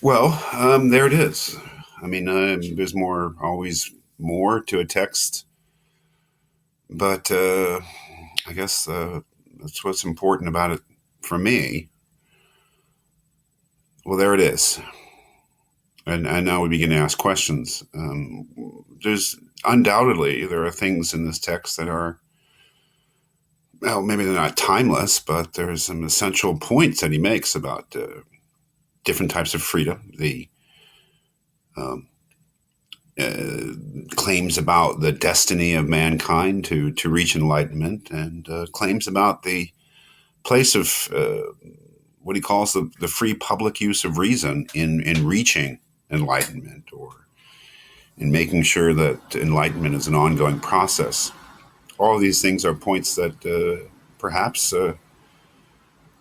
There it is. I mean, there's always more to a text, but I guess that's what's important about it for me. Well, there it is. And now we begin to ask questions. There's undoubtedly there are things in this text that are, well, maybe they're not timeless, but there's some essential points that he makes about different types of freedom, the um, uh, claims about the destiny of mankind to reach enlightenment, and claims about the place of what he calls the free public use of reason in reaching enlightenment, or in making sure that enlightenment is an ongoing process. All of these things are points that perhaps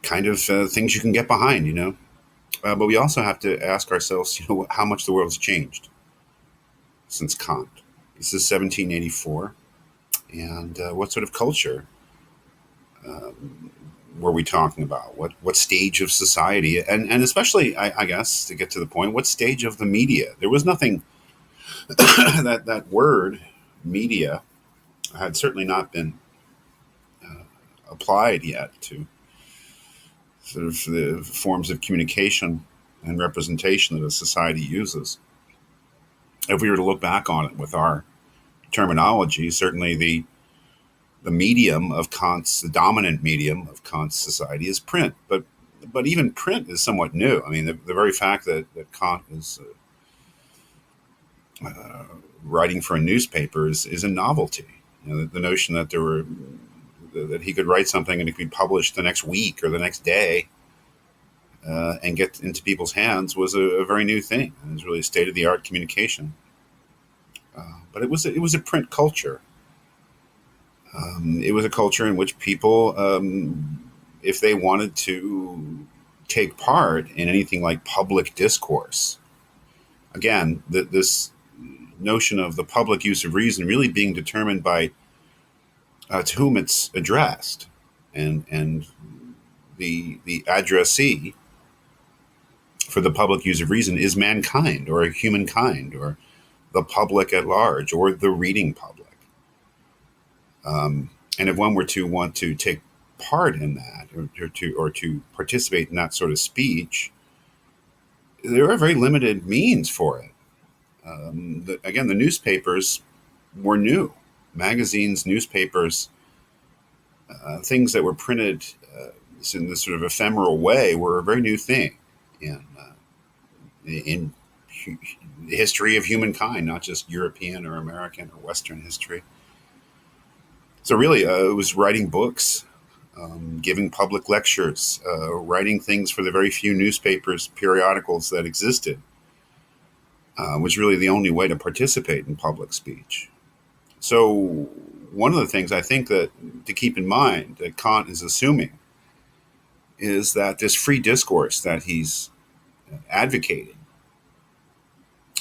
kind of things you can get behind, but we also have to ask ourselves, how much the world has changed since Kant. This is 1784, and what sort of culture were we talking about? What stage of society, and especially, I guess, to get to the point, what stage of the media? There was nothing that word media had certainly not been applied yet to sort of the forms of communication and representation that a society uses. If we were to look back on it with our terminology, certainly the medium of Kant's, the dominant medium of Kant's society is print. But even print is somewhat new. I mean, the very fact that Kant is writing for a newspaper is a novelty. The notion that that he could write something and it could be published the next week or the next day and get into people's hands was a very new thing. It was really state of the art communication. But it was a print culture. It was a culture in which people, if they wanted to take part in anything like public discourse, again, this notion of the public use of reason really being determined by to whom it's addressed, and the addressee for the public use of reason is mankind, or humankind, or the public at large, or the reading public. And if one were to want to take part in that, or to participate in that sort of speech, there are very limited means for it. Again, the newspapers were new. Magazines, newspapers, things that were printed in this sort of ephemeral way were a very new thing in the history of humankind, not just European or American or Western history. So really, it was writing books, giving public lectures, writing things for the very few newspapers, periodicals that existed, was really the only way to participate in public speech. So one of the things I think that to keep in mind that Kant is assuming is that this free discourse that he's advocating,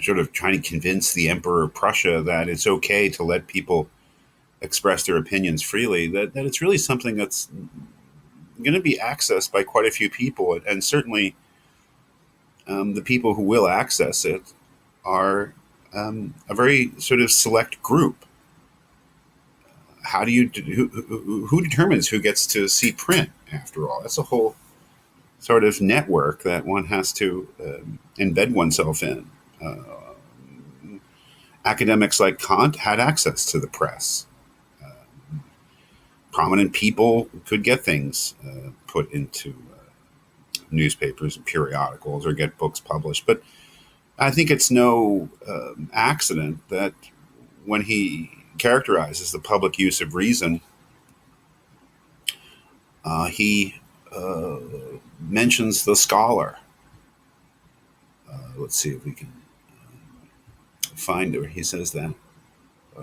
sort of trying to convince the Emperor of Prussia that it's okay to let people express their opinions freely, that it's really something that's going to be accessed by quite a few people. And certainly the people who will access it are a very sort of select group. How do you who determines who gets to see print? After all, that's a whole sort of network that one has to embed oneself in. Academics like Kant had access to the press. Prominent people could get things put into newspapers and periodicals, or get books published. But I think it's no accident that when he characterizes the public use of reason, he mentions the scholar. Let's see if we can find where he says that. Uh,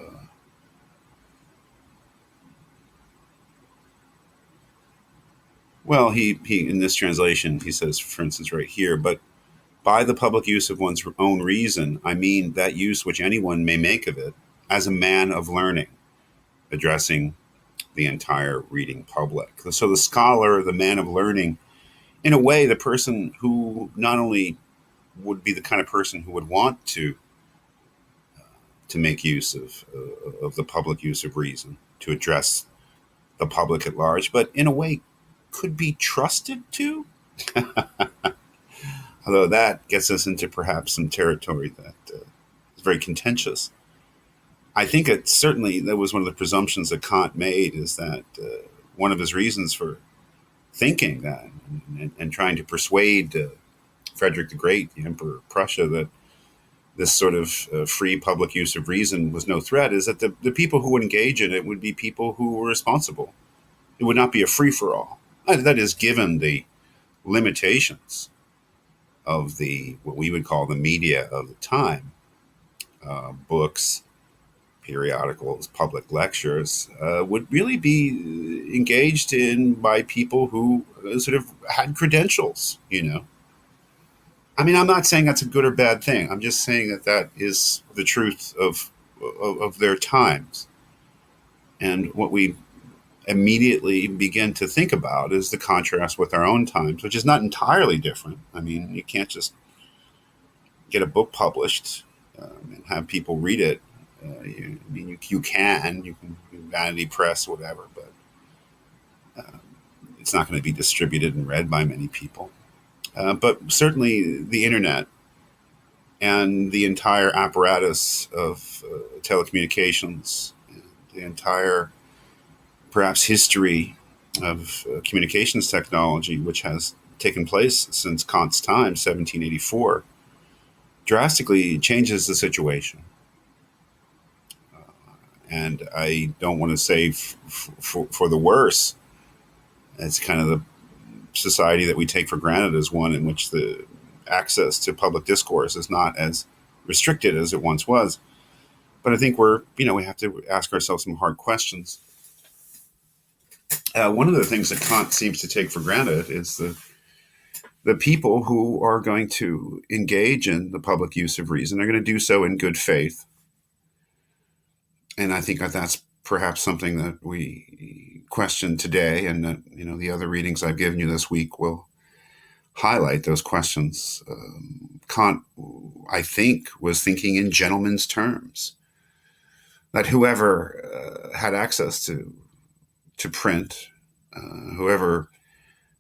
well, he in this translation he says, for instance, right here, but by the public use of one's own reason, I mean that use which anyone may make of it as a man of learning, addressing the entire reading public. So the scholar, the man of learning, in a way, the person who not only would be the kind of person who would want to make use of the public use of reason to address the public at large, but in a way could be trusted to. Although that gets us into perhaps some territory that is very contentious. I think it certainly that was one of the presumptions that Kant made, is that one of his reasons for thinking that and trying to persuade Frederick the Great, the Emperor of Prussia, that this sort of free public use of reason was no threat, is that the people who would engage in it would be people who were responsible. It would not be a free for all. That is, given the limitations of the what we would call the media of the time, books, periodicals, public lectures, would really be engaged in by people who sort of had credentials, you know. I mean, I'm not saying that's a good or bad thing. I'm just saying that that is the truth of their times. And what we immediately begin to think about is the contrast with our own times, which is not entirely different. I mean, you can't just get a book published and have people read it. You can Vanity Press, whatever, but it's not going to be distributed and read by many people. But certainly the internet and the entire apparatus of telecommunications, the entire perhaps history of communications technology, which has taken place since Kant's time, 1784, drastically changes the situation. And I don't want to say for the worse. It's kind of the society that we take for granted as one in which the access to public discourse is not as restricted as it once was. But I think we have to ask ourselves some hard questions. One of the things that Kant seems to take for granted is the people who are going to engage in the public use of reason are going to do so in good faith. And I think that that's perhaps something that we question today, and that the other readings I've given you this week will highlight those questions. Kant, I think, was thinking in gentleman's terms, that whoever had access to print, whoever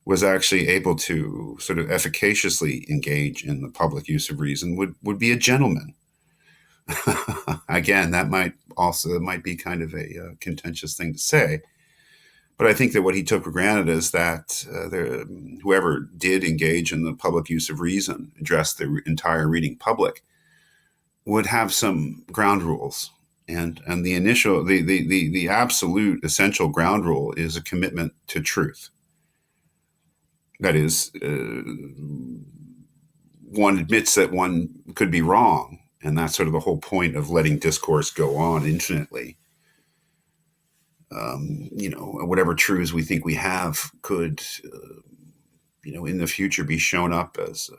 was actually able to sort of efficaciously engage in the public use of reason would be a gentleman. Again, that might be kind of a contentious thing to say, but I think that what he took for granted is that whoever did engage in the public use of reason, address the entire reading public, would have some ground rules, and the absolute essential ground rule is a commitment to truth. That is, one admits that one could be wrong. And that's sort of the whole point of letting discourse go on infinitely. Whatever truths we think we have could, in the future be shown up as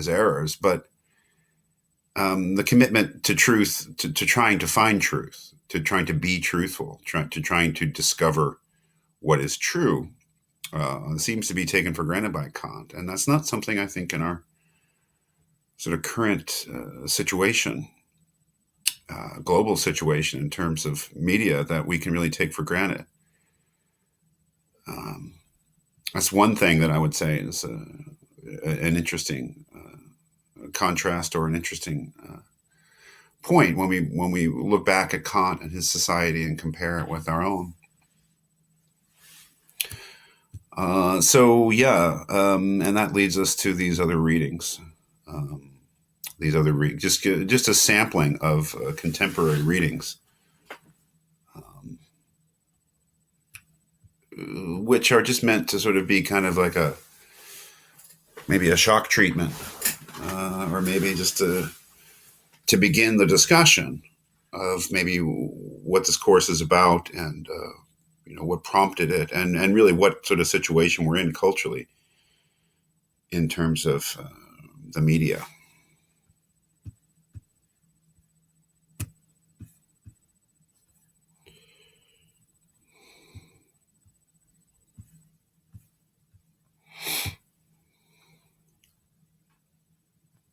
errors. But the commitment to truth, to trying to find truth, to trying to be truthful, trying to discover what is true, seems to be taken for granted by Kant. And that's not something I think in our sort of current situation, global situation in terms of media, that we can really take for granted. That's one thing that I would say is an interesting contrast, or an interesting point when we look back at Kant and his society and compare it with our own. And that leads us to these other readings. Just a sampling of contemporary readings, which are just meant to sort of be kind of like maybe a shock treatment, or maybe just to begin the discussion of maybe what this course is about, and what prompted it, and really what sort of situation we're in culturally in terms of the media.